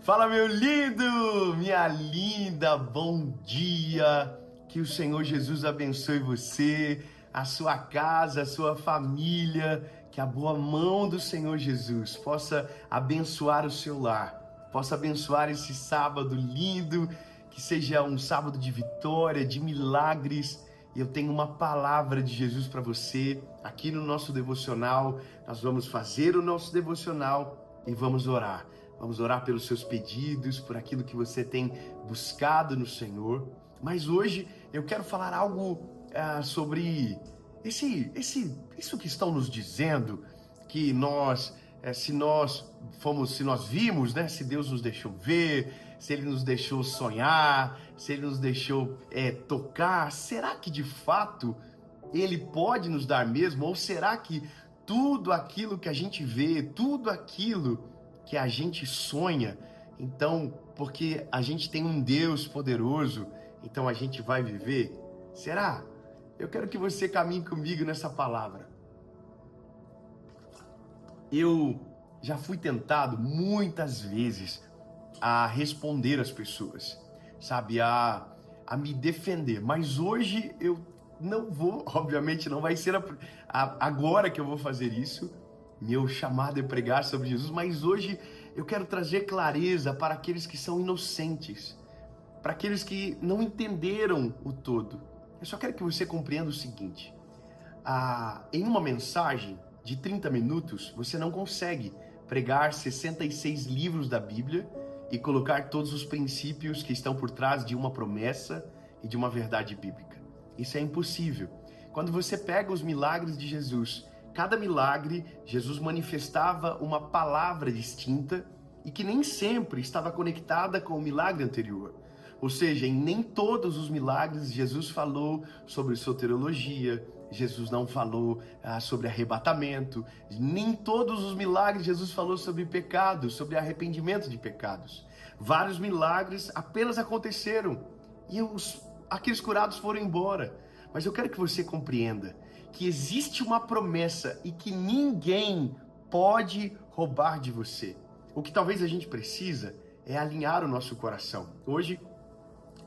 Fala, meu lindo, minha linda, bom dia. Que o Senhor Jesus abençoe você, a sua casa, a sua família. Que a boa mão do Senhor Jesus possa abençoar o seu lar, possa abençoar esse sábado lindo, que seja um sábado de vitória, de milagres. E eu tenho uma palavra de Jesus para você aqui no nosso devocional. Nós vamos fazer o nosso devocional e vamos orar. Vamos orar pelos seus pedidos, por aquilo que você tem buscado no Senhor. Mas hoje eu quero falar algo sobre isso que estão nos dizendo, que se nós vimos, né? Se Deus nos deixou ver, se Ele nos deixou sonhar, se Ele nos deixou tocar, será que de fato Ele pode nos dar mesmo? Ou será que tudo aquilo que a gente vê, tudo aquilo que a gente sonha, então, porque a gente tem um Deus poderoso, então a gente vai viver? Será? Eu quero que você caminhe comigo nessa palavra. Eu já fui tentado muitas vezes a responder às pessoas, sabe, a me defender, mas hoje eu não vou, obviamente não vai ser agora que eu vou fazer isso. Meu chamado é pregar sobre Jesus, mas hoje eu quero trazer clareza para aqueles que são inocentes, para aqueles que não entenderam o todo. Eu só quero que você compreenda o seguinte: em uma mensagem de 30 minutos, você não consegue pregar 66 livros da Bíblia e colocar todos os princípios que estão por trás de uma promessa e de uma verdade bíblica. Isso é impossível. Quando você pega os milagres de Jesus, cada milagre, Jesus manifestava uma palavra distinta e que nem sempre estava conectada com o milagre anterior. Ou seja, em nem todos os milagres Jesus falou sobre soteriologia, Jesus não falou sobre arrebatamento, nem todos os milagres Jesus falou sobre pecado, sobre arrependimento de pecados. Vários milagres apenas aconteceram e aqueles curados foram embora. Mas eu quero que você compreenda que existe uma promessa e que ninguém pode roubar de você. O que talvez a gente precisa é alinhar o nosso coração. Hoje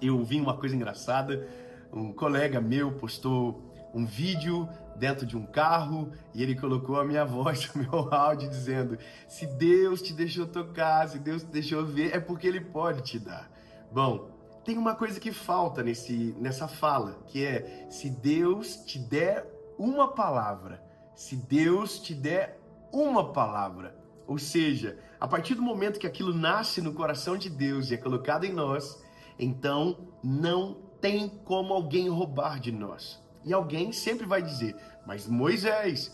eu vi uma coisa engraçada, um colega meu postou um vídeo dentro de um carro e ele colocou a minha voz, o meu áudio, dizendo: se Deus te deixou tocar, se Deus te deixou ver, é porque Ele pode te dar. Bom, tem uma coisa que falta nessa fala, que é: se Deus te der uma palavra, se Deus te der uma palavra. Ou seja, a partir do momento que aquilo nasce no coração de Deus e é colocado em nós, então não tem como alguém roubar de nós. E alguém sempre vai dizer: mas Moisés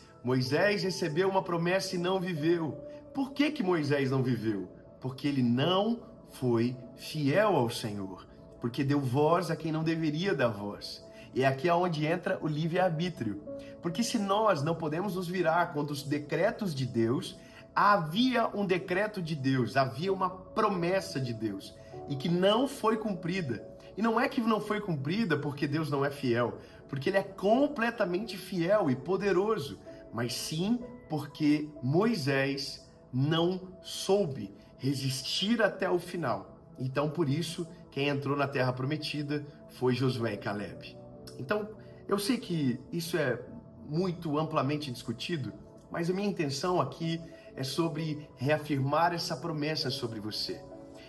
recebeu uma promessa e não viveu. Por que Moisés não viveu? Porque ele não foi fiel ao Senhor, porque deu voz a quem não deveria dar voz. E é aqui onde entra o livre-arbítrio. Porque se nós não podemos nos virar contra os decretos de Deus, havia um decreto de Deus, havia uma promessa de Deus, e que não foi cumprida. E não é que não foi cumprida porque Deus não é fiel, porque Ele é completamente fiel e poderoso, mas sim porque Moisés não soube resistir até o final. Então, por isso, quem entrou na Terra Prometida foi Josué e Caleb. Então, eu sei que isso é muito amplamente discutido, mas a minha intenção aqui é sobre reafirmar essa promessa sobre você.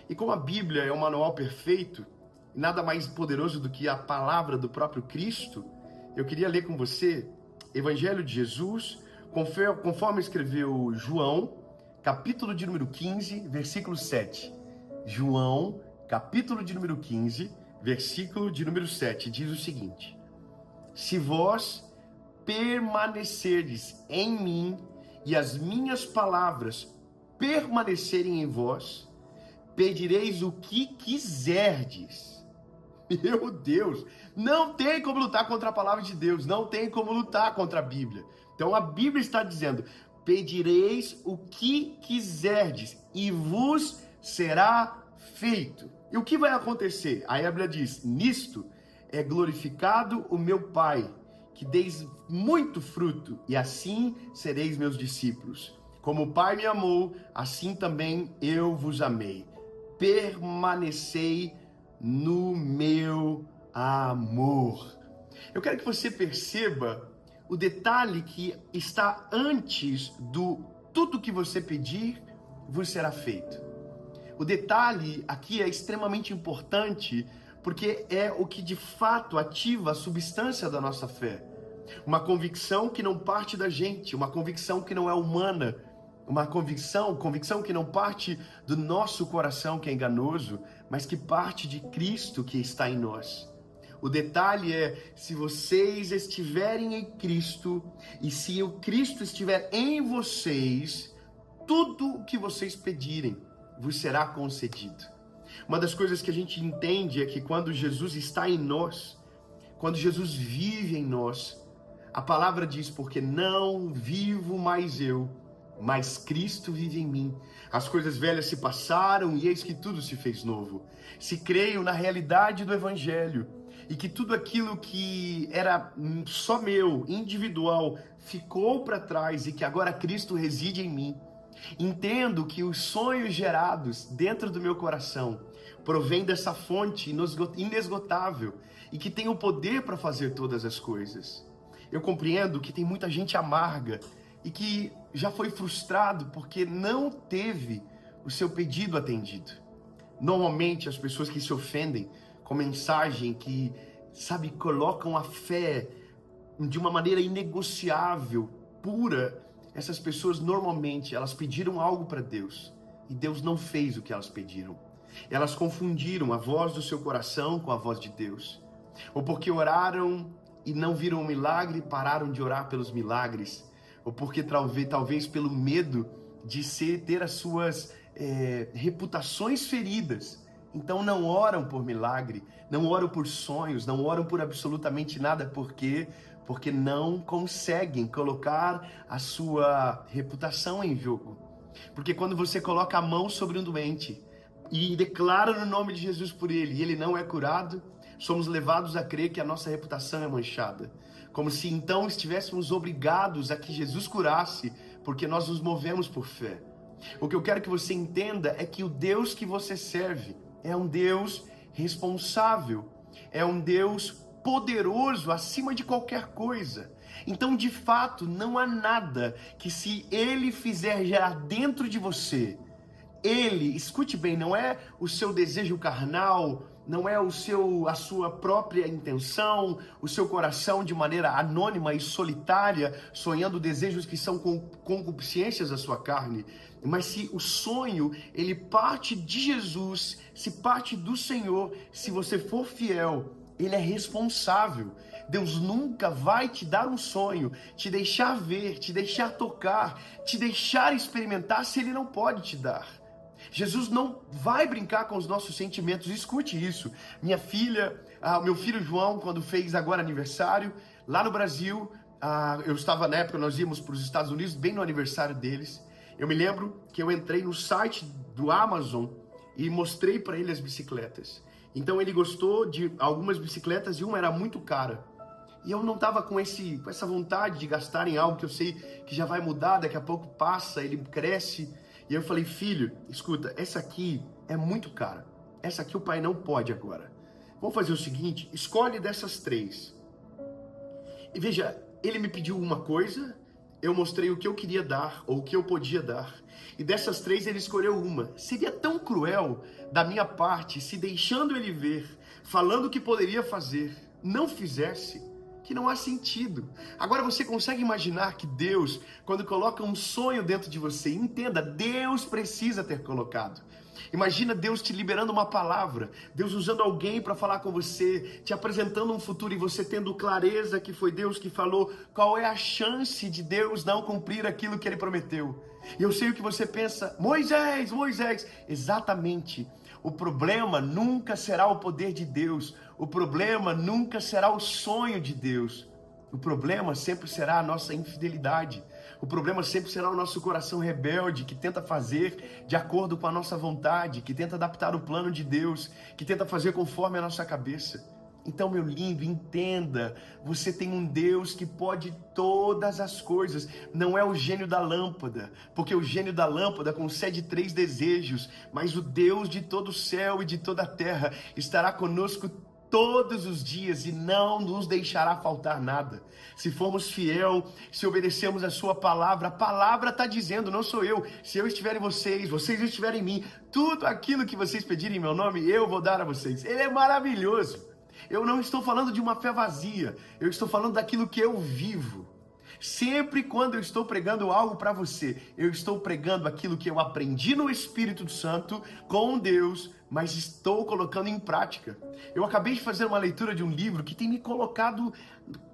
E como a Bíblia é um manual perfeito, nada mais poderoso do que a palavra do próprio Cristo, eu queria ler com você Evangelho de Jesus, conforme escreveu João, capítulo de número 15, versículo 7. João, capítulo de número 15, versículo de número 7, diz o seguinte: se vós permanecerdes em mim e as minhas palavras permanecerem em vós, pedireis o que quiserdes. Meu Deus, não tem como lutar contra a palavra de Deus, não tem como lutar contra a Bíblia. Então a Bíblia está dizendo: pedireis o que quiserdes e vos será feito. E o que vai acontecer? A Bíblia diz: nisto é glorificado o meu Pai, que deis muito fruto, e assim sereis meus discípulos. Como o Pai me amou, assim também eu vos amei. permanecei no meu amor. Eu quero que você perceba o detalhe que está antes do tudo que você pedir vos será feito. O detalhe aqui é extremamente importante porque é o que de fato ativa a substância da nossa fé. Uma convicção que não parte da gente, uma convicção que não é humana, uma convicção que não parte do nosso coração que é enganoso, mas que parte de Cristo que está em nós. O detalhe é, se vocês estiverem em Cristo e se o Cristo estiver em vocês, tudo o que vocês pedirem vos será concedido. Uma das coisas que a gente entende é que quando Jesus está em nós, quando Jesus vive em nós, a palavra diz, porque não vivo mais eu, mas Cristo vive em mim. As coisas velhas se passaram e eis que tudo se fez novo. Se creio na realidade do Evangelho e que tudo aquilo que era só meu, individual, ficou para trás e que agora Cristo reside em mim, entendo que os sonhos gerados dentro do meu coração provêm dessa fonte inesgotável e que tem o poder para fazer todas as coisas. Eu compreendo que tem muita gente amarga e que já foi frustrado porque não teve o seu pedido atendido. Normalmente as pessoas que se ofendem com mensagem que, colocam a fé de uma maneira inegociável, pura, essas pessoas normalmente, elas pediram algo para Deus e Deus não fez o que elas pediram. Elas confundiram a voz do seu coração com a voz de Deus. Ou porque oraram e não viram o milagre, pararam de orar pelos milagres. Ou porque talvez pelo medo de ter as suas reputações feridas. Então não oram por milagre, não oram por sonhos, não oram por absolutamente nada. Por quê? Porque não conseguem colocar a sua reputação em jogo. Porque quando você coloca a mão sobre um doente e declara no nome de Jesus por ele, e ele não é curado, somos levados a crer que a nossa reputação é manchada. Como se então estivéssemos obrigados a que Jesus curasse, porque nós nos movemos por fé. O que eu quero que você entenda é que o Deus que você serve é um Deus responsável, é um Deus poderoso acima de qualquer coisa. Então, de fato, não há nada que, se Ele fizer gerar dentro de você, Ele, escute bem, não é o seu desejo carnal, não é a sua própria intenção, o seu coração de maneira anônima e solitária, sonhando desejos que são concupiscências da sua carne, mas se o sonho, ele parte de Jesus, se parte do Senhor, se você for fiel, Ele é responsável. Deus nunca vai te dar um sonho, te deixar ver, te deixar tocar, te deixar experimentar se Ele não pode te dar. Jesus não vai brincar com os nossos sentimentos, escute isso. Minha filha, meu filho João, quando fez agora aniversário, lá no Brasil, eu estava na época, nós íamos para os Estados Unidos, bem no aniversário deles. Eu me lembro que eu entrei no site do Amazon e mostrei para ele as bicicletas. Então ele gostou de algumas bicicletas e uma era muito cara. E eu não estava com essa vontade de gastar em algo que eu sei que já vai mudar, daqui a pouco passa, ele cresce. E eu falei, filho, escuta, essa aqui é muito cara. Essa aqui o pai não pode agora. Vamos fazer o seguinte, escolhe dessas 3. E veja, ele me pediu uma coisa, eu mostrei o que eu queria dar, ou o que eu podia dar. E dessas 3 ele escolheu uma. Seria tão cruel da minha parte, se deixando ele ver, falando o que poderia fazer, não fizesse, que não há sentido. Agora você consegue imaginar que Deus, quando coloca um sonho dentro de você, entenda, Deus precisa ter colocado. Imagina Deus te liberando uma palavra, Deus usando alguém para falar com você, te apresentando um futuro e você tendo clareza que foi Deus que falou. Qual é a chance de Deus não cumprir aquilo que Ele prometeu? E eu sei o que você pensa, Moisés, exatamente. O problema nunca será o poder de Deus, o problema nunca será o sonho de Deus. O problema sempre será a nossa infidelidade. O problema sempre será o nosso coração rebelde, que tenta fazer de acordo com a nossa vontade, que tenta adaptar o plano de Deus, que tenta fazer conforme a nossa cabeça. Então, meu lindo, entenda, você tem um Deus que pode todas as coisas. Não é o gênio da lâmpada, porque o gênio da lâmpada concede 3 desejos, mas o Deus de todo o céu e de toda a terra estará conosco todos os dias e não nos deixará faltar nada. Se formos fiel, se obedecermos a sua palavra, a palavra está dizendo, não sou eu. Se eu estiver em vocês, vocês estiverem em mim, tudo aquilo que vocês pedirem em meu nome, eu vou dar a vocês. Ele é maravilhoso. Eu não estou falando de uma fé vazia, eu estou falando daquilo que eu vivo. Sempre quando eu estou pregando algo para você, eu estou pregando aquilo que eu aprendi no Espírito Santo com Deus, mas estou colocando em prática. Eu acabei de fazer uma leitura de um livro que tem me colocado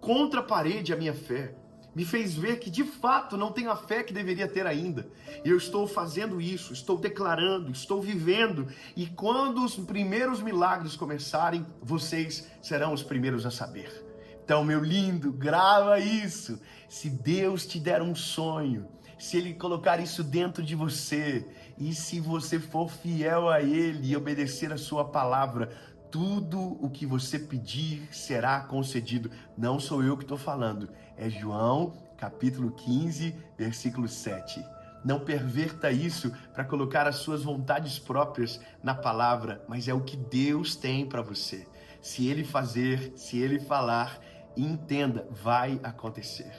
contra a parede a minha fé. Me fez ver que de fato não tenho a fé que deveria ter ainda. E eu estou fazendo isso, estou declarando, estou vivendo. E quando os primeiros milagres começarem, vocês serão os primeiros a saber. Então, meu lindo, grava isso. Se Deus te der um sonho, se Ele colocar isso dentro de você, e se você for fiel a Ele e obedecer a sua palavra, tudo o que você pedir será concedido. Não sou eu que estou falando, é João, capítulo 15, versículo 7. Não perverta isso para colocar as suas vontades próprias na palavra, mas é o que Deus tem para você. Se Ele fazer, se Ele falar, entenda, vai acontecer.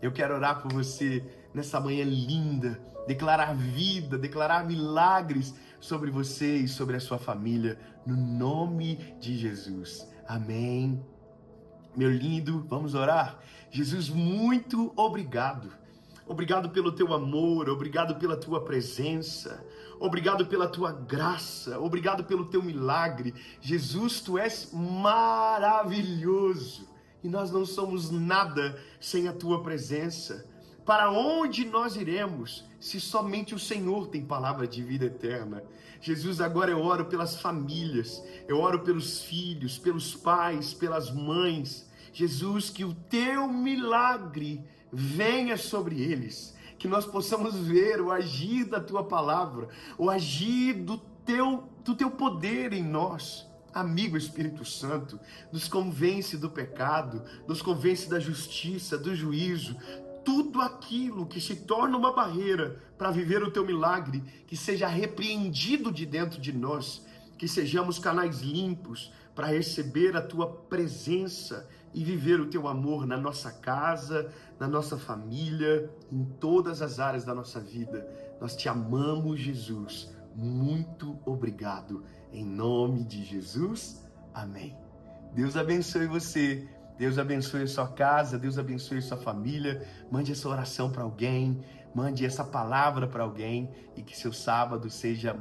Eu quero orar por você nessa manhã linda, declarar vida, declarar milagres sobre você e sobre a sua família, no nome de Jesus. Amém. Meu lindo, vamos orar? Jesus, muito obrigado. Obrigado pelo teu amor, obrigado pela tua presença, obrigado pela tua graça, obrigado pelo teu milagre. Jesus, tu és maravilhoso. E nós não somos nada sem a tua presença. Para onde nós iremos se somente o Senhor tem palavra de vida eterna? Jesus, agora eu oro pelas famílias, eu oro pelos filhos, pelos pais, pelas mães. Jesus, que o teu milagre venha sobre eles, que nós possamos ver o agir da tua palavra, o agir do teu poder em nós. Amigo Espírito Santo, nos convence do pecado, nos convence da justiça, do juízo, tudo aquilo que se torna uma barreira para viver o teu milagre, que seja repreendido de dentro de nós, que sejamos canais limpos para receber a tua presença e viver o teu amor na nossa casa, na nossa família, em todas as áreas da nossa vida. Nós te amamos, Jesus. Muito obrigado. Em nome de Jesus, amém. Deus abençoe você, Deus abençoe a sua casa, Deus abençoe a sua família. Mande essa oração para alguém, mande essa palavra para alguém e que seu sábado seja